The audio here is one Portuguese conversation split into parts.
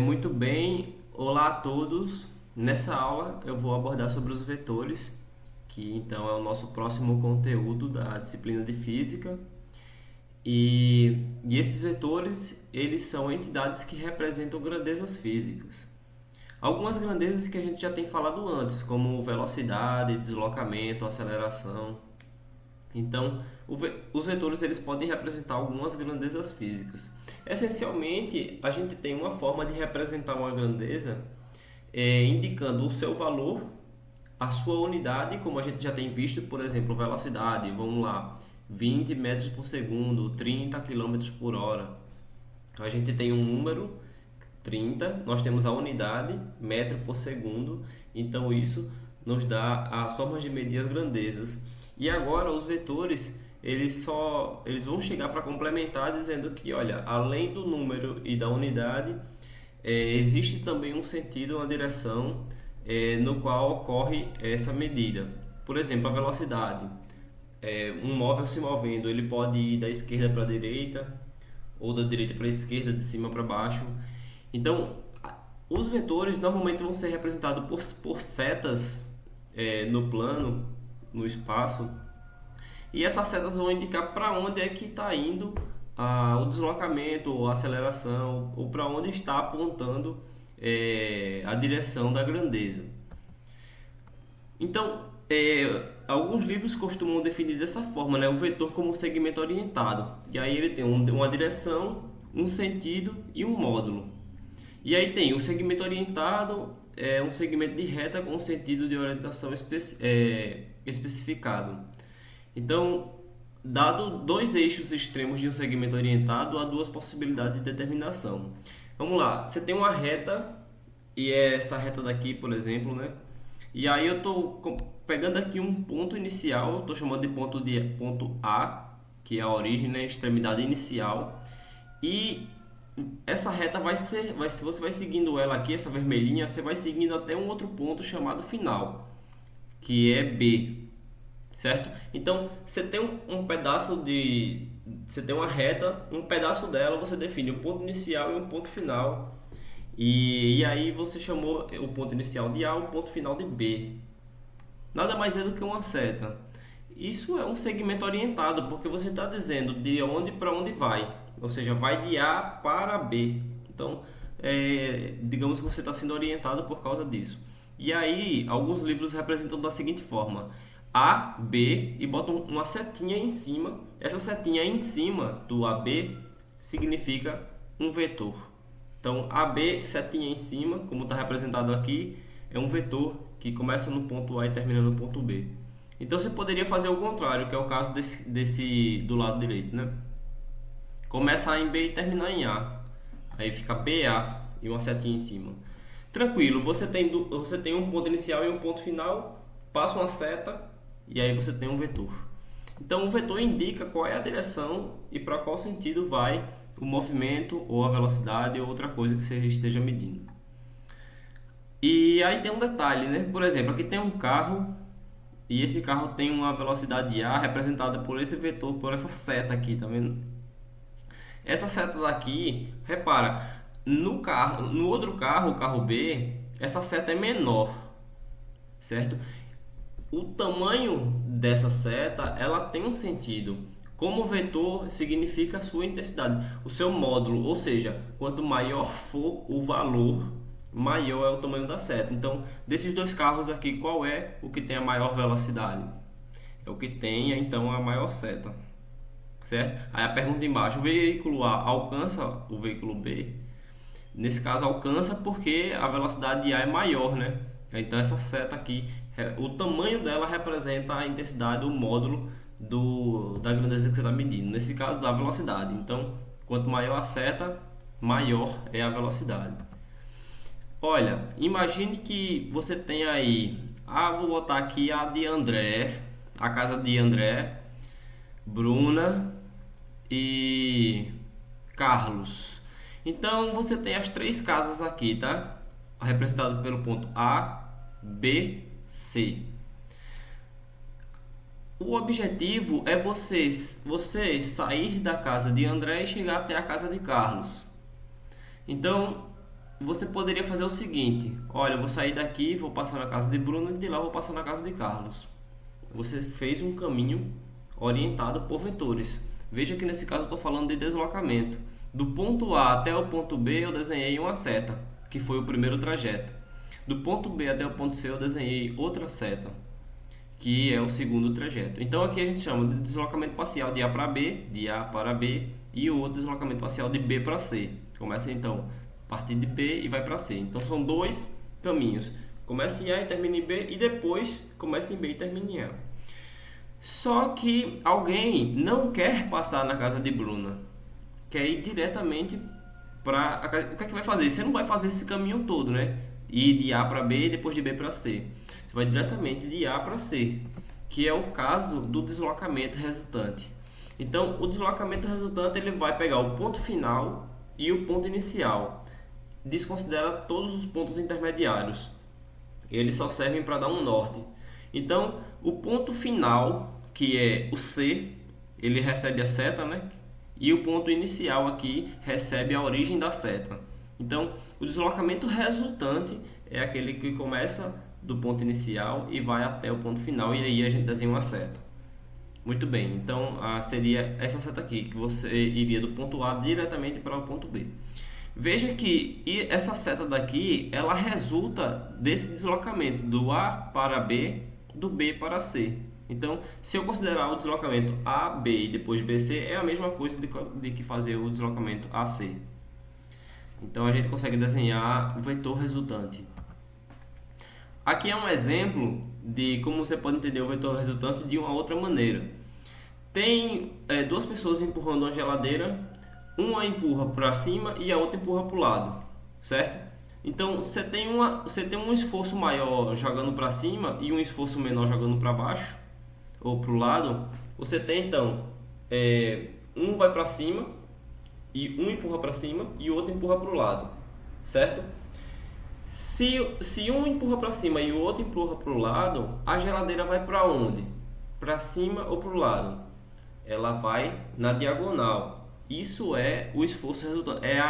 Muito bem, olá a todos. Nessa aula eu vou abordar sobre os vetores, que então é o nosso próximo conteúdo da disciplina de física. E esses vetores, eles são entidades que representam grandezas físicas. Algumas grandezas que a gente já tem falado antes, como velocidade, deslocamento, aceleração. Então, os vetores eles podem representar algumas grandezas físicas. Essencialmente, a gente tem uma forma de representar uma grandeza indicando o seu valor, a sua unidade, como a gente já tem visto, por exemplo, velocidade, vamos lá, 20 metros por segundo, 30 quilômetros por hora. Então, a gente tem um número 30, nós temos a unidade, metro por segundo, então isso nos dá as formas de medir as grandezas. E agora os vetores, eles vão chegar para complementar dizendo que, olha, além do número e da unidade, existe também um sentido, uma direção no qual ocorre essa medida. Por exemplo, a velocidade. Um móvel se movendo, ele pode ir da esquerda para a direita, ou da direita para a esquerda, de cima para baixo. Então, os vetores normalmente vão ser representados por setas no plano, no espaço, e essas setas vão indicar para onde é que está indo o deslocamento, ou a aceleração, ou para onde está apontando a direção da grandeza. Então, alguns livros costumam definir dessa forma, né, o vetor como um segmento orientado. E aí ele tem uma direção, um sentido e um módulo. E aí tem o segmento orientado, um segmento de reta com sentido de orientação especificado. Então, dado dois eixos extremos de um segmento orientado, há duas possibilidades de determinação. Vamos lá, você tem uma reta, e é essa reta daqui, por exemplo, né? E aí eu estou pegando aqui um ponto inicial, estou chamando de ponto A, que é a origem, né? Extremidade inicial. E essa reta você vai seguindo ela aqui, essa vermelhinha, você vai seguindo até um outro ponto chamado final, que é B, certo? Então, você tem um pedaço você tem uma reta, um pedaço dela você define um ponto inicial e um ponto final. E aí você chamou o ponto inicial de A, o ponto final de B. Nada mais é do que uma seta. Isso é um segmento orientado, porque você está dizendo de onde para onde vai, ou seja, vai de A para B. Então, digamos que você está sendo orientado por causa disso. E aí, alguns livros representam da seguinte forma: A, B, e botam uma setinha em cima. Essa setinha em cima do AB significa um vetor. Então, AB, setinha em cima, como está representado aqui, é um vetor que começa no ponto A e termina no ponto B. Então, você poderia fazer o contrário, que é o caso desse do lado direito, né? Começar em B e terminar em A. Aí fica BA e uma setinha em cima. Tranquilo, você tem um ponto inicial e um ponto final, passa uma seta e aí você tem um vetor. Então, o vetor indica qual é a direção e para qual sentido vai o movimento ou a velocidade ou outra coisa que você esteja medindo. E aí tem um detalhe, né? Por exemplo, aqui tem um carro e esse carro tem uma velocidade A representada por esse vetor, por essa seta aqui, tá vendo? Essa seta daqui, repara, no outro carro, o carro B, essa seta é menor, certo? O tamanho dessa seta, ela tem um sentido. Como vetor significa a sua intensidade, o seu módulo, ou seja, quanto maior for o valor, maior é o tamanho da seta. Então, desses dois carros aqui, qual é o que tem a maior velocidade? É o que tem, então, a maior seta, certo? Aí a pergunta embaixo: o veículo A alcança o veículo B? Nesse caso, alcança porque a velocidade de A é maior, né? Então, essa seta aqui, o tamanho dela representa a intensidade, o módulo da grandeza que você está medindo. Nesse caso, da velocidade. Então, quanto maior a seta, maior é a velocidade. Olha, imagine que você tem aí, vou botar aqui a de André, a casa de André, Bruna e Carlos. Então você tem as três casas aqui, tá? Representadas pelo ponto A, B, C. O objetivo é você sair da casa de André e chegar até a casa de Carlos. Então, você poderia fazer o seguinte: olha, eu vou sair daqui, vou passar na casa de Bruno e de lá eu vou passar na casa de Carlos. Você fez um caminho orientado por vetores. Veja que nesse caso eu estou falando de deslocamento. Do ponto A até o ponto B eu desenhei uma seta, que foi o primeiro trajeto. Do ponto B até o ponto C eu desenhei outra seta, que é o segundo trajeto. Então aqui a gente chama de deslocamento parcial de A para B, de A para B, e o outro deslocamento parcial de B para C. Começa então a partir de B e vai para C. Então são dois caminhos. Começa em A e termina em B, e depois começa em B e termina em A. Só que alguém não quer passar na casa de Bruna, quer ir diretamente para... O que é que vai fazer? Você não vai fazer esse caminho todo, né? Ir de A para B e depois de B para C. Você vai diretamente de A para C, que é o caso do deslocamento resultante. Então, o deslocamento resultante ele vai pegar o ponto final e o ponto inicial. Desconsidera todos os pontos intermediários. Eles só servem para dar um norte. Então, o ponto final, que é o C, ele recebe a seta, né? E o ponto inicial aqui recebe a origem da seta. Então, o deslocamento resultante é aquele que começa do ponto inicial e vai até o ponto final, e aí a gente desenha uma seta. Muito bem, então seria essa seta aqui, que você iria do ponto A diretamente para o ponto B. Veja que essa seta daqui, ela resulta desse deslocamento do A para B, do B para C. Então, se eu considerar o deslocamento AB e depois BC, é a mesma coisa de que fazer o deslocamento AC. Então, a gente consegue desenhar o vetor resultante. Aqui é um exemplo de como você pode entender o vetor resultante de uma outra maneira. Tem duas pessoas empurrando uma geladeira, uma empurra para cima e a outra empurra para o lado, certo? Então você tem um esforço maior jogando para cima e um esforço menor jogando para baixo ou para o lado. Você tem então um vai para cima e um empurra para cima e o outro empurra para o lado, certo? Se um empurra para cima e o outro empurra para o lado, a geladeira vai para onde? Para cima ou para o lado? Ela vai na diagonal. Isso é o esforço resultante, é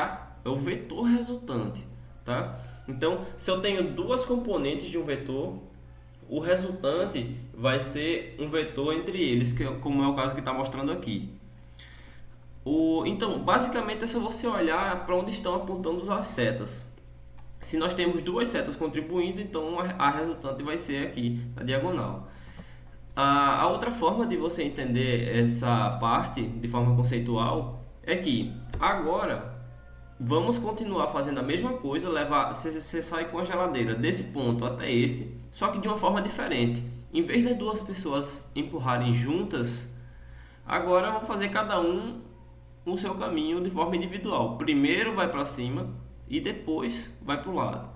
o vetor resultante, tá? Então, se eu tenho duas componentes de um vetor, o resultante vai ser um vetor entre eles, como é o caso que está mostrando aqui. Então, basicamente é só você olhar para onde estão apontando as setas. Se nós temos duas setas contribuindo, então a resultante vai ser aqui na diagonal. A outra forma de você entender essa parte de forma conceitual é que agora vamos continuar fazendo a mesma coisa, você sai com a geladeira desse ponto até esse, só que de uma forma diferente. Em vez das duas pessoas empurrarem juntas, agora vamos fazer cada um o seu caminho de forma individual. Primeiro vai para cima e depois vai para o lado.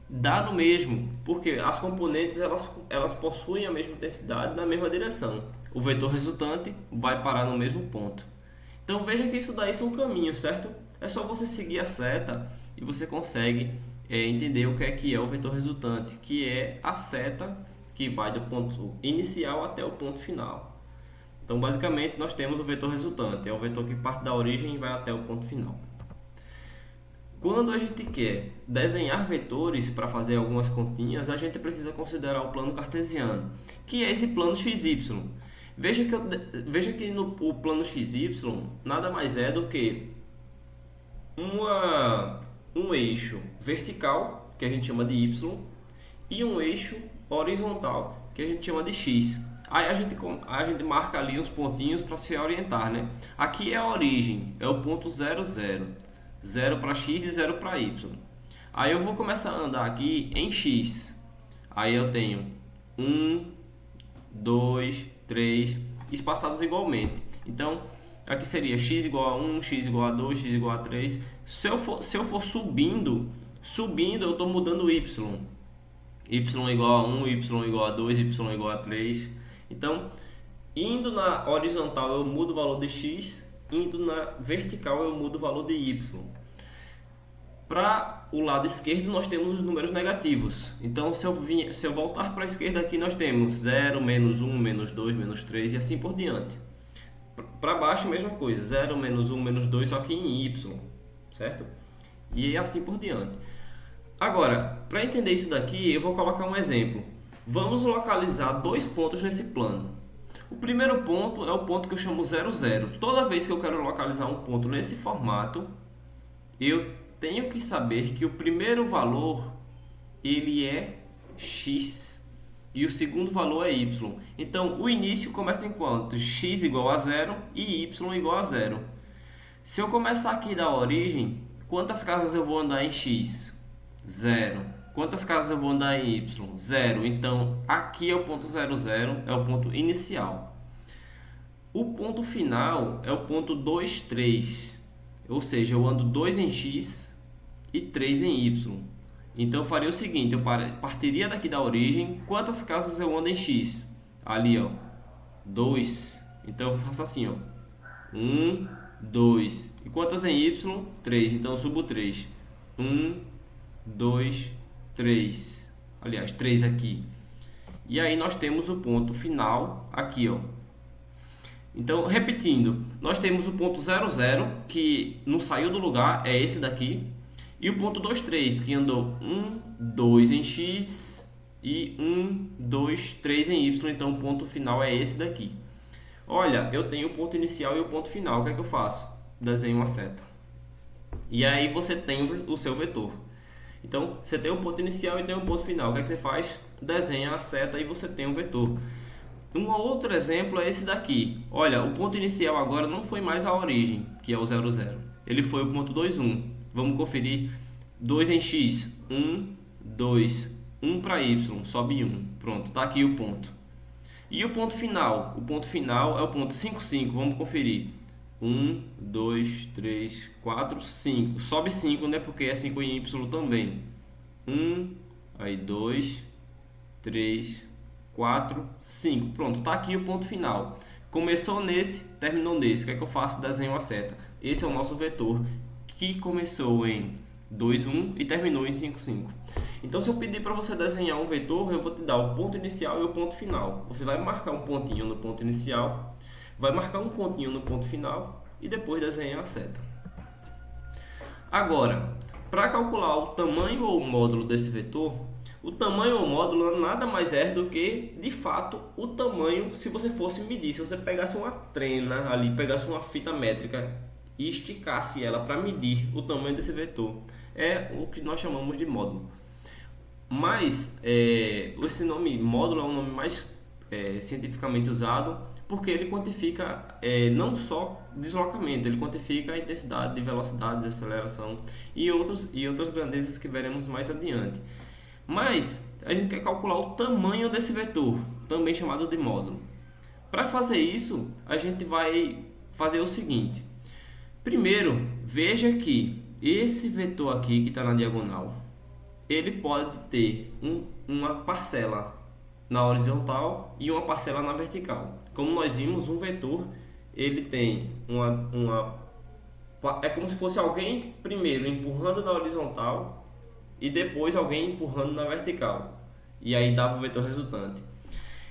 Dá no mesmo, porque as componentes elas possuem a mesma densidade na mesma direção. O vetor resultante vai parar no mesmo ponto. Então veja que isso daí são caminhos, certo? É só você seguir a seta e você consegue entender o que é o vetor resultante, que é a seta que vai do ponto inicial até o ponto final. Então basicamente nós temos o vetor resultante, é o vetor que parte da origem e vai até o ponto final. Quando a gente quer desenhar vetores para fazer algumas continhas, a gente precisa considerar o plano cartesiano, que é esse plano XY. Veja que o plano XY nada mais é do que um eixo vertical, que a gente chama de Y, e um eixo horizontal, que a gente chama de X. Aí a gente marca ali uns pontinhos para se orientar, né? Aqui é a origem, é o ponto 0, 0. 0 para X e 0 para Y. Aí eu vou começar a andar aqui em X. Aí eu tenho 1, 2, 3, espaçados igualmente. Então, aqui seria X igual a 1, X igual a 2, X igual a 3. Se eu for subindo eu estou mudando Y. Y igual a 1, Y igual a 2, Y igual a 3. Então, indo na horizontal eu mudo o valor de X. Indo na vertical eu mudo o valor de Y. Para o lado esquerdo nós temos os números negativos. Então se eu voltar para a esquerda aqui nós temos 0, menos 1, menos 2, menos 3 e assim por diante. Para baixo a mesma coisa, 0, menos 1, menos 2, só que em Y, certo? e assim por diante. Agora, para entender isso daqui, eu vou colocar um exemplo. Vamos localizar dois pontos nesse plano. O primeiro ponto é o ponto que eu chamo 0, 0. Toda vez que eu quero localizar um ponto nesse formato, eu tenho que saber que o primeiro valor ele é x e o segundo valor é y. Então, o início começa em quanto? X igual a 0 e y igual a 0. Se eu começar aqui da origem, quantas casas eu vou andar em x? 0. Quantas casas eu vou andar em y? 0. Então, aqui é o ponto 0, 0, é o ponto inicial. O ponto final é o ponto 2, 3. Ou seja, eu ando 2 em x e 3 em y. Então eu faria o seguinte, eu partiria daqui da origem, quantas casas eu ando em x? Ali, ó, 2. Então eu faço assim, ó, 1, 2. E quantas em y? 3. Então eu subo 3. 1, 2, 3. Aliás, 3 aqui. E aí nós temos o ponto final aqui, ó. Então, repetindo, nós temos o ponto 0, 0, que não saiu do lugar, é esse daqui. E o ponto 2, 3, que andou 1, 2 em x e 1, 2, 3 em y. Então, o ponto final é esse daqui. Olha, eu tenho o ponto inicial e o ponto final. O que é que eu faço? Desenho uma seta. E aí você tem o seu vetor. Então, você tem o ponto inicial e tem o ponto final. O que é que você faz? Desenha a seta e você tem um vetor. Um outro exemplo é esse daqui. Olha, o ponto inicial agora não foi mais a origem, que é o 0, 0. Ele foi o ponto 2, 1. Vamos conferir. 2 em x. 1, 2. 1 para y. Sobe 1. Pronto, está aqui o ponto. E o ponto final? O ponto final é o ponto 5, 5. Vamos conferir. 1, 2, 3, 4, 5. Sobe 5, né? Porque é 5 em y também. 1, aí 2, 3, 4, 5. Pronto, está aqui o ponto final. Começou nesse, terminou nesse. O que é que eu faço? Desenho a seta. Esse é o nosso vetor que começou em 2, 1 e terminou em 5, 5. Então, se eu pedir para você desenhar um vetor, eu vou te dar o ponto inicial e o ponto final. Você vai marcar um pontinho no ponto inicial, vai marcar um pontinho no ponto final e depois desenhar a seta. Agora, para calcular o tamanho ou o módulo desse vetor, o tamanho ou módulo nada mais é do que, de fato, o tamanho se você fosse medir. Se você pegasse uma trena ali, pegasse uma fita métrica e esticasse ela para medir o tamanho desse vetor, é o que nós chamamos de módulo. Mas esse nome módulo é um nome mais cientificamente usado porque ele quantifica não só deslocamento, ele quantifica a intensidade de velocidades, aceleração e outras grandezas que veremos mais adiante. Mas a gente quer calcular o tamanho desse vetor, também chamado de módulo. Para fazer isso, a gente vai fazer o seguinte. Primeiro, veja que esse vetor aqui que está na diagonal, ele pode ter uma parcela na horizontal e uma parcela na vertical. Como nós vimos, um vetor ele tem é como se fosse alguém primeiro empurrando na horizontal e depois alguém empurrando na vertical. E aí dava o vetor resultante.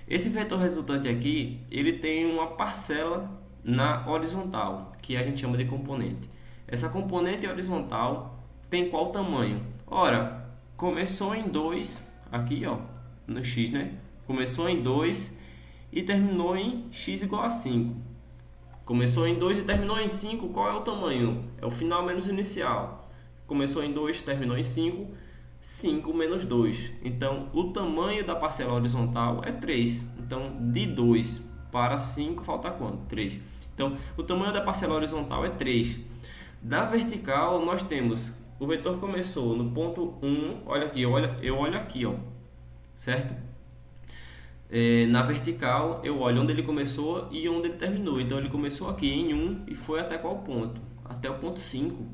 Esse vetor resultante aqui, ele tem uma parcela na horizontal, que a gente chama de componente. Essa componente horizontal tem qual tamanho? Ora, começou em 2, aqui ó, no x, né? Começou em 2 e terminou em x igual a 5. Começou em 2 e terminou em 5, qual é o tamanho? É o final menos o inicial. Começou em 2, terminou em 5, 5 menos 2. Então, o tamanho da parcela horizontal é 3. Então, de 2 para 5, falta quanto? 3. Então, o tamanho da parcela horizontal é 3. Da vertical, nós temos, o vetor começou no ponto 1, olha aqui, eu olho aqui, ó, certo? Na vertical, eu olho onde ele começou e onde ele terminou. Então, ele começou aqui em 1 e foi até qual ponto? Até o ponto 5.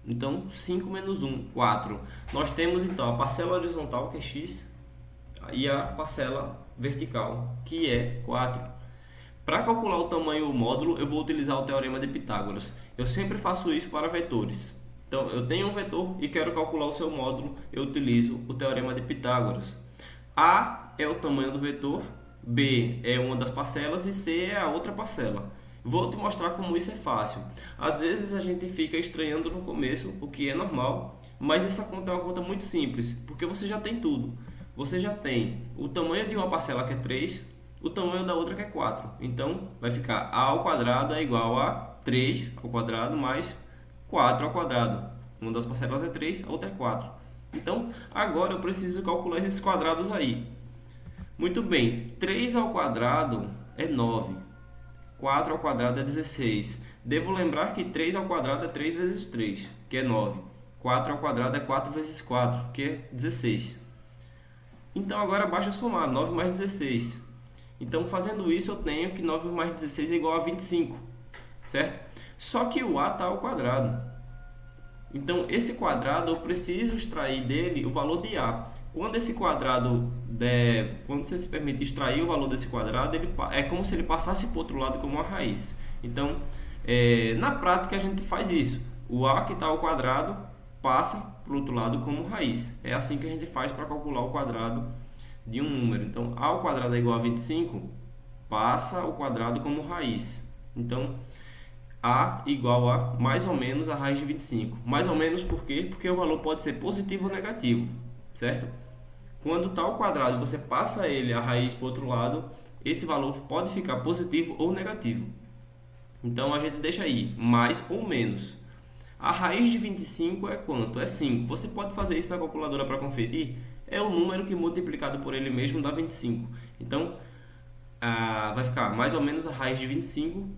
Então, 5 menos 1, 4. Nós temos, então, a parcela horizontal, que é x, e a parcela vertical, que é 4. Para calcular o tamanho do módulo, eu vou utilizar o teorema de Pitágoras. Eu sempre faço isso para vetores. Então, eu tenho um vetor e quero calcular o seu módulo, eu utilizo o teorema de Pitágoras. A é o tamanho do vetor, B é uma das parcelas e C é a outra parcela. Vou te mostrar como isso é fácil. Às vezes a gente fica estranhando no começo, o que é normal, mas essa conta é uma conta muito simples, porque você já tem tudo. Você já tem o tamanho de uma parcela que é 3, o tamanho da outra que é 4. Então vai ficar a ao quadrado é igual a 3 ao quadrado mais 4 ao quadrado. Uma das parcelas é 3, a outra é 4. Então agora eu preciso calcular esses quadrados aí. Muito bem, 3 ao quadrado é 9. 4 ao quadrado é 16. Devo lembrar que 3 ao quadrado é 3 vezes 3, que é 9. 4 ao quadrado é 4 vezes 4, que é 16. Então agora basta somar 9 mais 16. Então fazendo isso eu tenho que 9 mais 16 é igual a 25, certo? Só que o a está ao quadrado. Então esse quadrado eu preciso extrair dele o valor de a. Quando esse quadrado quando você se permite extrair o valor desse quadrado, é como se ele passasse para o outro lado como uma raiz. Então, na prática a gente faz isso. O a que está ao quadrado passa para o outro lado como raiz. É assim que a gente faz para calcular o quadrado de um número. Então, a ao quadrado é igual a 25, passa o quadrado como raiz. Então, a igual a mais ou menos a raiz de 25. Mais ou menos por quê? Porque o valor pode ser positivo ou negativo, certo? Quando está ao quadrado, você passa ele a raiz para o outro lado, esse valor pode ficar positivo ou negativo. Então a gente deixa aí, mais ou menos. A raiz de 25 é quanto? É 5. Você pode fazer isso na calculadora para conferir. É o número que multiplicado por ele mesmo dá 25. Então vai ficar mais ou menos a raiz de 25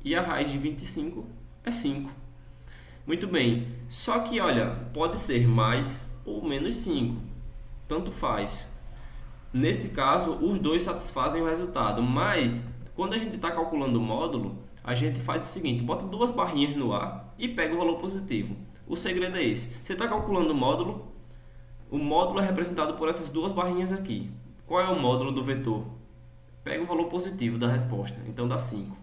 e a raiz de 25 é 5. Muito bem, só que olha, pode ser mais ou menos 5. Tanto faz. Nesse caso, os dois satisfazem o resultado, mas quando a gente está calculando o módulo, a gente faz o seguinte, bota duas barrinhas no A e pega o valor positivo. O segredo é esse. Você está calculando o módulo é representado por essas duas barrinhas aqui. Qual é o módulo do vetor? Pega o valor positivo da resposta, então dá 5.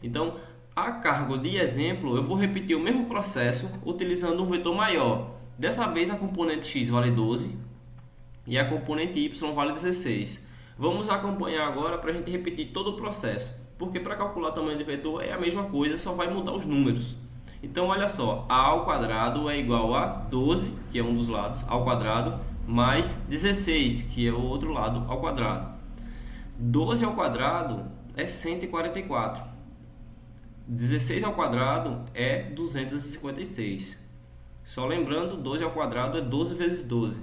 Então, a cargo de exemplo, eu vou repetir o mesmo processo utilizando um vetor maior. Dessa vez a componente x vale 12 e a componente y vale 16. Vamos acompanhar agora para a gente repetir todo o processo, porque para calcular o tamanho de vetor é a mesma coisa, só vai mudar os números. Então olha só, a ao quadrado é igual a 12, que é um dos lados, ao quadrado, mais 16, que é o outro lado, ao quadrado. 12 ao quadrado é 144. 16 ao quadrado é 256. Só lembrando, 12 ao quadrado é 12 vezes 12,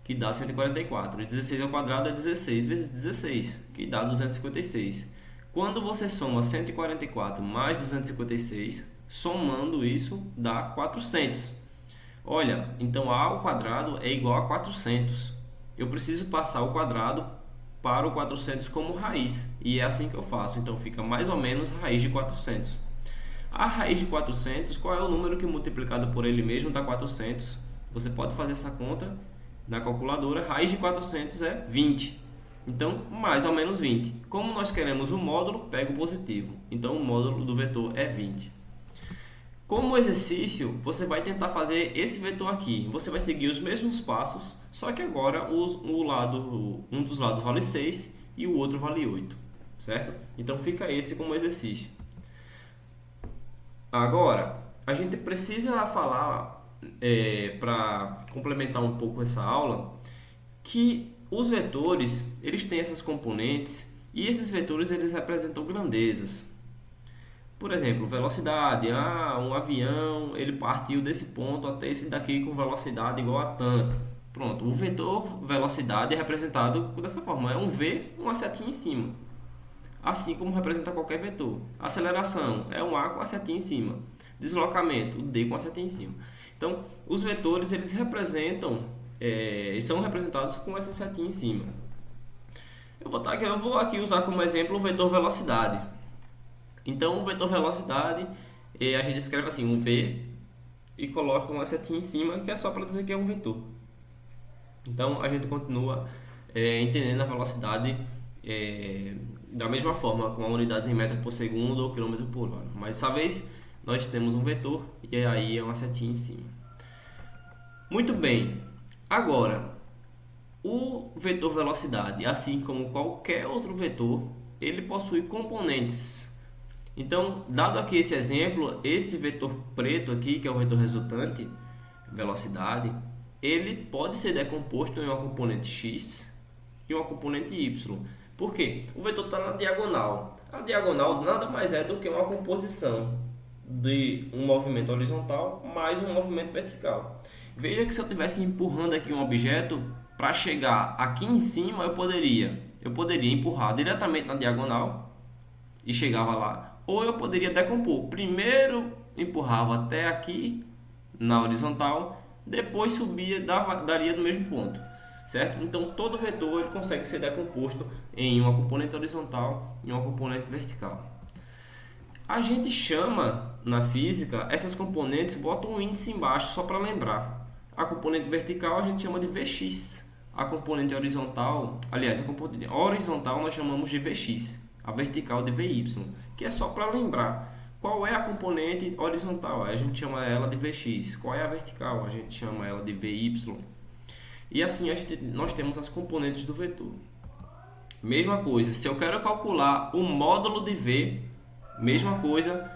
que dá 144. E 16 ao quadrado é 16 vezes 16, que dá 256. Quando você soma 144 mais 256, somando isso, dá 400. Olha, então a ao quadrado é igual a 400. Eu preciso passar o quadrado para o 400 como raiz, e é assim que eu faço. Então fica mais ou menos a raiz de 400. A raiz de 400, qual é o número que multiplicado por ele mesmo dá 400? Você pode fazer essa conta na calculadora. Raiz de 400 é 20. Então, mais ou menos 20. Como nós queremos o módulo, pega o positivo. Então, o módulo do vetor é 20. Como exercício, você vai tentar fazer esse vetor aqui. Você vai seguir os mesmos passos, só que agora um dos lados vale 6 e o outro vale 8. Certo? Então, fica esse como exercício. Agora, a gente precisa falar, para complementar um pouco essa aula, que os vetores, eles têm essas componentes e esses vetores eles representam grandezas. Por exemplo, velocidade, um avião, ele partiu desse ponto até esse daqui com velocidade igual a tanto. Pronto, o vetor velocidade é representado dessa forma, é um V com uma setinha em cima. Assim como representa qualquer vetor. Aceleração é um A com a setinha em cima. Deslocamento, o D com a setinha em cima. Então, os vetores eles representam, são representados com essa setinha em cima. Eu vou aqui usar como exemplo o vetor velocidade. Então, o vetor velocidade, a gente escreve assim, um V e coloca uma setinha em cima, que é só para dizer que é um vetor. Então, a gente continua entendendo a velocidade da mesma forma, com a unidades em metro por segundo ou quilômetro por hora. Mas dessa vez, nós temos um vetor e aí é uma setinha em cima. Muito bem. Agora, o vetor velocidade, assim como qualquer outro vetor, ele possui componentes. Então, dado aqui esse exemplo, esse vetor preto aqui, que é o vetor resultante, velocidade, ele pode ser decomposto em uma componente x e uma componente y. Por quê? O vetor está na diagonal. A diagonal nada mais é do que uma composição de um movimento horizontal mais um movimento vertical. Veja que se eu estivesse empurrando aqui um objeto, para chegar aqui em cima eu poderia empurrar diretamente na diagonal e chegava lá, ou eu poderia decompor. Primeiro empurrava até aqui na horizontal, depois subia, daria no mesmo ponto, certo? Então todo vetor ele consegue ser decomposto em uma componente horizontal e uma componente vertical. A gente chama na física essas componentes, bota um índice embaixo só para lembrar. A componente vertical a gente chama de Vx. A componente horizontal, aliás, a componente horizontal nós chamamos de Vx. A vertical de Vy, que é só para lembrar. Qual é a componente horizontal? A gente chama ela de Vx. Qual é a vertical? A gente chama ela de Vy. E assim nós temos as componentes do vetor. Mesma coisa, se eu quero calcular o módulo de V, mesma coisa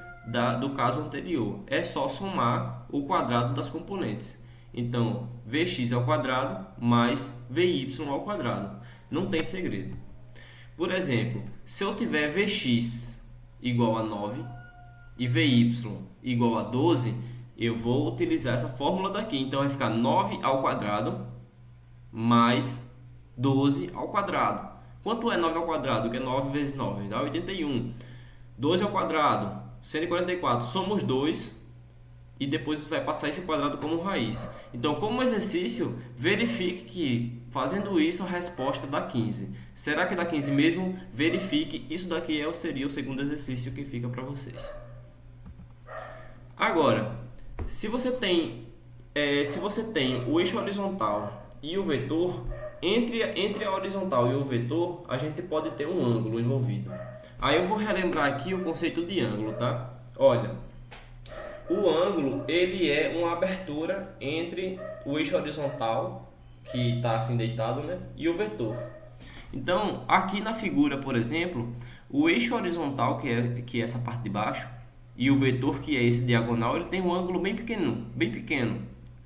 do caso anterior. É só somar o quadrado das componentes. Então, Vx ao quadrado mais Vy ao quadrado. Não tem segredo. Por exemplo, se eu tiver Vx igual a 9 e Vy igual a 12, eu vou utilizar essa fórmula daqui. Então, vai ficar 9 ao quadrado mais 12 ao quadrado. Quanto é 9 ao quadrado? Que é 9 vezes 9? Dá 81. 12 ao quadrado, 144. Somos 2 e depois vai passar esse quadrado como raiz. Então, como exercício, verifique que fazendo isso a resposta dá 15. Será que dá 15 mesmo? Verifique. Isso daqui seria o segundo exercício que fica para vocês. Agora, se você tem o eixo horizontal e o vetor, entre a horizontal e o vetor, a gente pode ter um ângulo envolvido. Aí eu vou relembrar aqui o conceito de ângulo, tá? Olha, o ângulo ele é uma abertura entre o eixo horizontal, que está assim deitado, né, e o vetor. Então, aqui na figura, por exemplo, o eixo horizontal, que é essa parte de baixo, e o vetor, que é esse diagonal, ele tem um ângulo bem pequeno,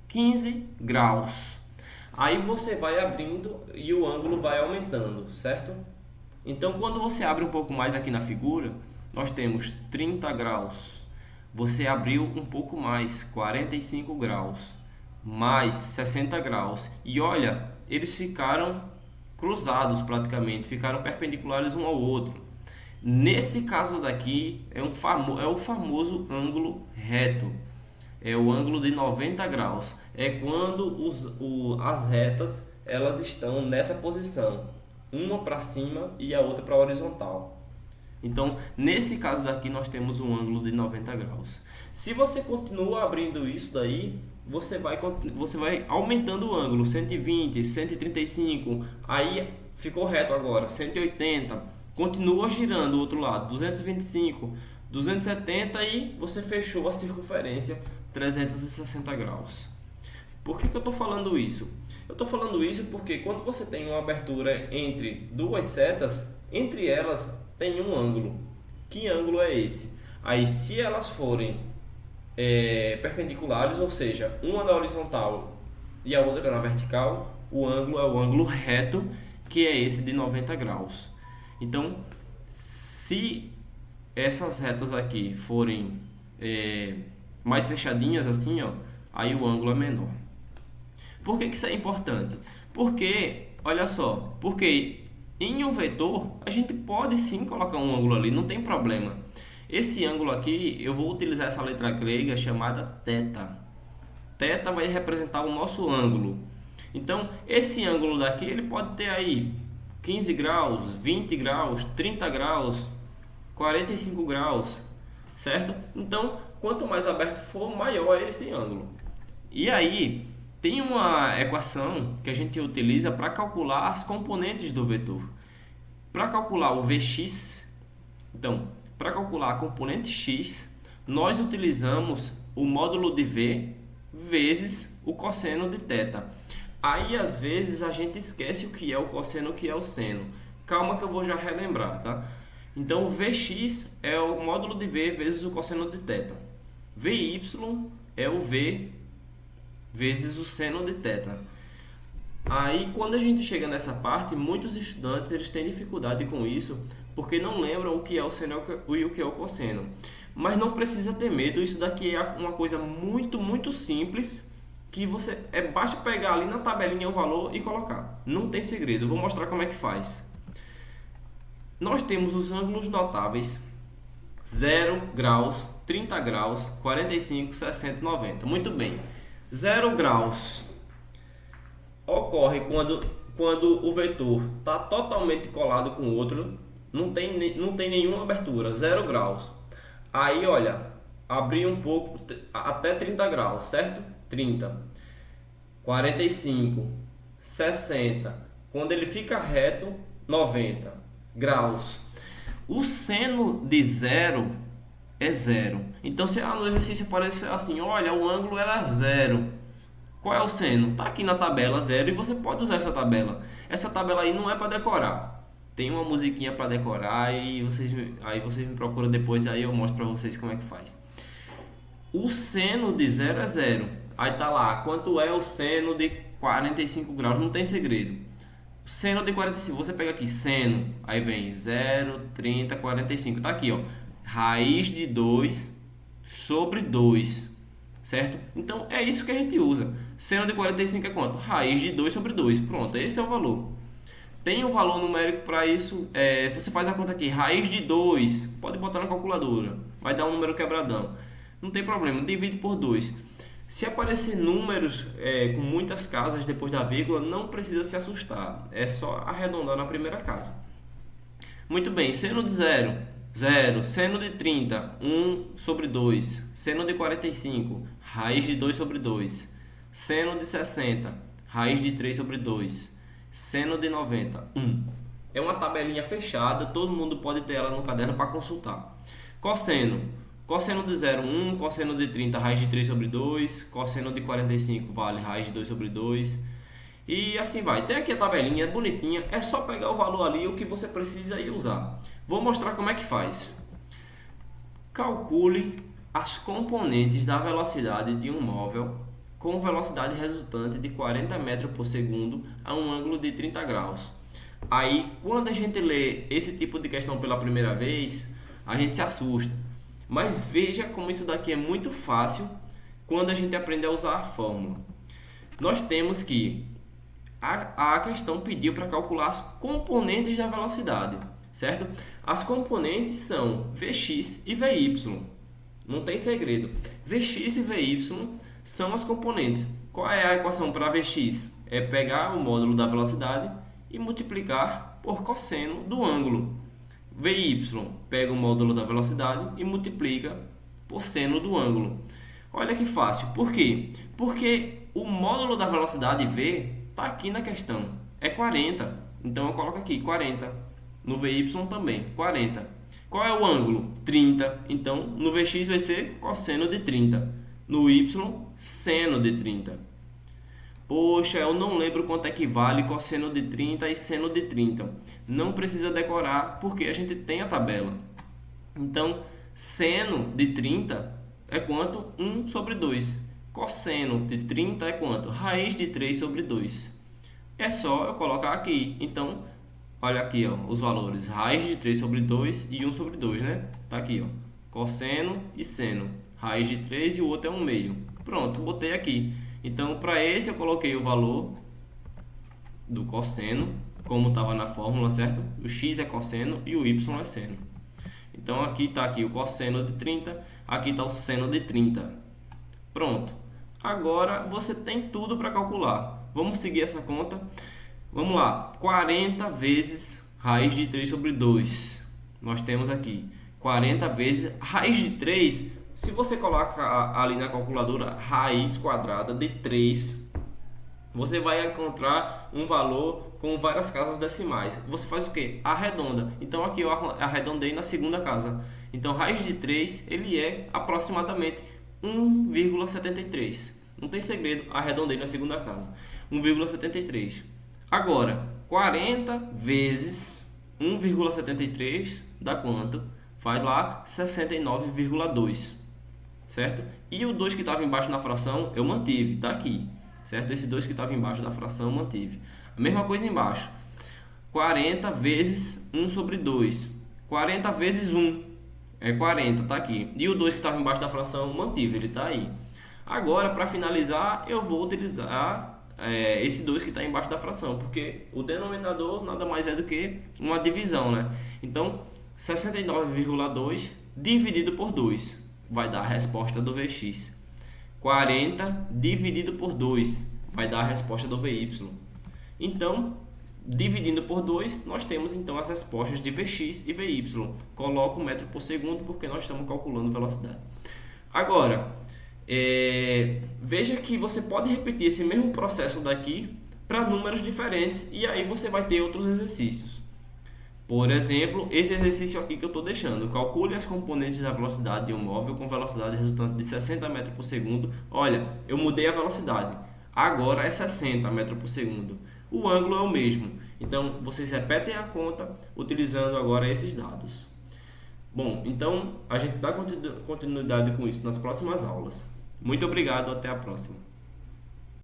15 graus. Aí você vai abrindo e o ângulo vai aumentando, certo? Então, quando você abre um pouco mais aqui na figura, nós temos 30 graus. Você abriu um pouco mais, 45 graus, mais 60 graus. E olha, eles ficaram cruzados praticamente, ficaram perpendiculares um ao outro. Nesse caso daqui, é o famoso ângulo reto. É o ângulo de 90 graus. É quando as retas elas estão nessa posição, uma para cima e a outra para a horizontal. Então, nesse caso daqui, nós temos um ângulo de 90 graus. Se você continua abrindo isso daí, você vai aumentando o ângulo, 120, 135, aí ficou reto agora, 180, continua girando o outro lado, 225, 270 e você fechou a circunferência 360 graus. Por que eu estou falando isso? Eu estou falando isso porque quando você tem uma abertura entre duas setas, entre elas tem um ângulo. Que ângulo é esse? Aí, se elas forem perpendiculares, ou seja, uma na horizontal e a outra na vertical, o ângulo é o ângulo reto, que é esse de 90 graus. Então, se essas retas aqui forem mais fechadinhas assim, ó, aí o ângulo é menor. Por que isso é importante? Porque, olha só, porque em um vetor a gente pode sim colocar um ângulo ali, não tem problema. Esse ângulo aqui, eu vou utilizar essa letra grega chamada θ. θ vai representar o nosso ângulo. Então, esse ângulo daqui, ele pode ter aí 15 graus, 20 graus, 30 graus, 45 graus, certo? Então, quanto mais aberto for, maior é esse ângulo. E aí, tem uma equação que a gente utiliza para calcular as componentes do vetor. Para calcular o Vx, então, para calcular a componente x, nós utilizamos o módulo de V vezes o cosseno de θ. Aí, às vezes, a gente esquece o que é o cosseno e o que é o seno. Calma que eu vou já relembrar, tá? Então, o Vx é o módulo de V vezes o cosseno de θ. Vy é o V vezes o seno de θ. Aí, quando a gente chega nessa parte, muitos estudantes eles têm dificuldade com isso, porque não lembram o que é o seno e o que é o cosseno. Mas não precisa ter medo, isso daqui é uma coisa muito simples, que basta pegar ali na tabelinha o valor e colocar. Não tem segredo, eu vou mostrar como é que faz. Nós temos os ângulos notáveis 0 graus, 30 graus, 45, 60 e 90. Muito bem. 0 graus ocorre quando o vetor está totalmente colado com o outro, não tem nenhuma abertura, 0 graus. Aí, olha, abri um pouco até 30 graus, certo? 30, 45, 60. Quando ele fica reto, 90 graus. O seno de 0 é 0. Então, se no exercício aparecer assim, olha, o ângulo era 0. Qual é o seno? Está aqui na tabela 0 e você pode usar essa tabela. Essa tabela aí não é para decorar. Tem uma musiquinha para decorar e vocês me procuram depois e aí eu mostro para vocês como é que faz. O seno de 0 é 0. Aí tá lá, quanto é o seno de 45 graus? Não tem segredo. Seno de 45, você pega aqui, seno, aí vem 0, 30, 45. Tá aqui, ó. Raiz de 2 sobre 2. Certo? Então é isso que a gente usa. Seno de 45 é quanto? Raiz de 2 sobre 2. Pronto, esse é o valor. Tem um valor numérico para isso. Você faz a conta aqui. Raiz de 2. Pode botar na calculadora. Vai dar um número quebradão. Não tem problema. Divide por 2. Se aparecer números com muitas casas depois da vírgula, não precisa se assustar. É só arredondar na primeira casa. Muito bem. Seno de 0. 0. Seno de 30. 1 sobre 2. Seno de 45. Raiz de 2 sobre 2. Seno de 60. Raiz de 3 sobre 2. Seno de 90. 1. É uma tabelinha fechada. Todo mundo pode ter ela no caderno para consultar. Cosseno. Cosseno de 0, 1. Cosseno de 30, raiz de 3 sobre 2. Cosseno de 45, vale raiz de 2 sobre 2. E assim vai. Tem aqui a tabelinha bonitinha. É só pegar o valor ali, o que você precisa e usar. Vou mostrar como é que faz. Calcule as componentes da velocidade de um móvel com velocidade resultante de 40 metros por segundo a um ângulo de 30 graus. Aí, quando a gente lê esse tipo de questão pela primeira vez, a gente se assusta. Mas veja como isso daqui é muito fácil quando a gente aprende a usar a fórmula. Nós temos que a questão pediu para calcular as componentes da velocidade, certo? As componentes são Vx e Vy. Não tem segredo. Vx e Vy são as componentes. Qual é a equação para Vx? É pegar o módulo da velocidade e multiplicar por cosseno do ângulo. Vy pega o módulo da velocidade e multiplica por seno do ângulo. Olha que fácil. Por quê? Porque o módulo da velocidade V está aqui na questão. É 40. Então eu coloco aqui 40. No Vy também, 40. Qual é o ângulo? 30. Então no Vx vai ser cosseno de 30. No Y, seno de 30. Poxa, eu não lembro quanto é que vale cosseno de 30 e seno de 30. Não precisa decorar porque a gente tem a tabela. Então, seno de 30 é quanto? 1 sobre 2. Cosseno de 30 é quanto? Raiz de 3 sobre 2. É só eu colocar aqui. Então, olha aqui, ó, os valores. Raiz de 3 sobre 2 e 1 sobre 2, né? Tá aqui, ó. Cosseno e seno. Raiz de 3 e o outro é 1/2. Pronto, botei aqui. Então, para esse eu coloquei o valor do cosseno, como estava na fórmula, certo? O x é cosseno e o y é seno. Então, aqui está o cosseno de 30, aqui está o seno de 30. Pronto. Agora, você tem tudo para calcular. Vamos seguir essa conta. Vamos lá. 40 vezes raiz de 3 sobre 2. Nós temos aqui 40 vezes raiz de 3. Se você coloca ali na calculadora raiz quadrada de 3, você vai encontrar um valor com várias casas decimais. Você faz o que? Arredonda. Então aqui eu arredondei na segunda casa. Então raiz de 3 ele é aproximadamente 1,73. Não tem segredo, arredondei na segunda casa. 1,73. Agora, 40 vezes 1,73 dá quanto? Faz lá 69,2, certo? E o 2 que estava embaixo na fração eu mantive, tá aqui, certo? Esse 2 que estava embaixo da fração eu mantive. A mesma coisa embaixo. 40 vezes 1 sobre 2. 40 vezes 1 é 40, tá aqui. E o 2 que estava embaixo da fração mantive, ele tá aí. Agora, para finalizar, eu vou utilizar esse 2 que está embaixo da fração, porque o denominador nada mais é do que uma divisão, né? Então, 69,2 dividido por 2 vai dar a resposta do Vx. 40 dividido por 2 vai dar a resposta do Vy. Então, dividindo por 2, nós temos então as respostas de Vx e Vy. Coloco metro por segundo porque nós estamos calculando velocidade. Agora, veja que você pode repetir esse mesmo processo daqui para números diferentes e aí você vai ter outros exercícios. Por exemplo, esse exercício aqui que eu estou deixando. Calcule as componentes da velocidade de um móvel com velocidade resultante de 60 metros por segundo. Olha, eu mudei a velocidade. Agora é 60 metros por segundo. O ângulo é o mesmo. Então, vocês repetem a conta utilizando agora esses dados. Bom, então a gente dá continuidade com isso nas próximas aulas. Muito obrigado, até a próxima.